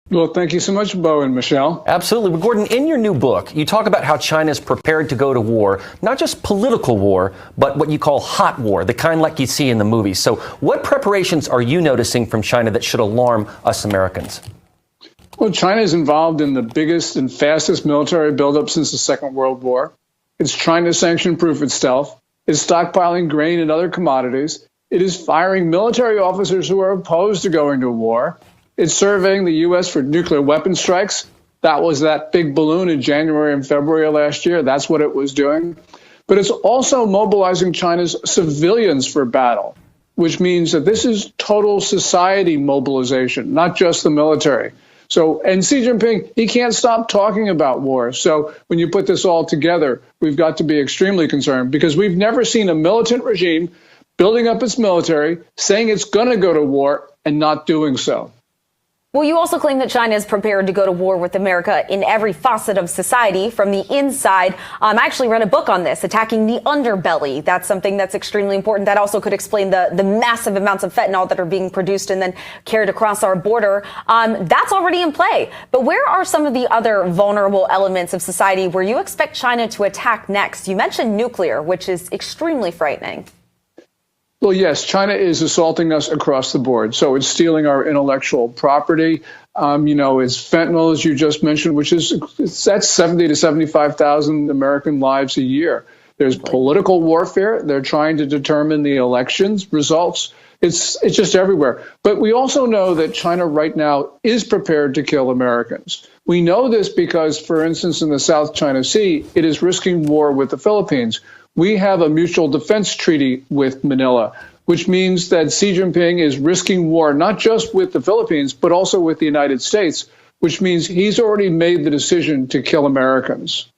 Well, thank you so much, Bo and Michelle. Absolutely. But Gordon, in your new book, you talk about how China is prepared to go to war, not just political war, but what you call hot war, the kind like you see in the movies. So what preparations are you noticing from China that should alarm us Americans? Well, China is involved in the biggest and fastest military buildup since the Second World War. It's trying to sanction-proof itself. It's stockpiling grain and other commodities. It is firing military officers who are opposed to going to war. It's surveying the U.S. for nuclear weapon strikes. That was that big balloon in January and February of last year. That's what it was doing. But it's also mobilizing China's civilians for battle, which means that this is total society mobilization, not just the military. And Hszi Chin-ping, he can't stop talking about war. So when you put this all together, we've got to be extremely concerned because we've never seen a militant regime building up its military, saying it's going to go to war and not doing so. Well, you also claim that China is prepared to go to war with America in every facet of society from the inside. I actually read a book on this, Attacking the Underbelly. That's something that's extremely important. That also could explain the massive amounts of fentanyl that are being produced and then carried across our border. That's already in play. But where are some of the other vulnerable elements of society where you expect China to attack next? You mentioned nuclear, which is extremely frightening. Well, yes, China is assaulting us across the board. So it's stealing our intellectual property. It's fentanyl, as you just mentioned, that's 70 to 75,000 American lives a year. There's political warfare. They're trying to determine the elections results. It's just everywhere. But we also know that China right now is prepared to kill Americans. We know this because, for instance, in the South China Sea, it is risking war with the Philippines. We have a mutual defense treaty with Manila, which means that Hszi Chin-ping is risking war not just with the Philippines, but also with the United States, which means he's already made the decision to kill Americans.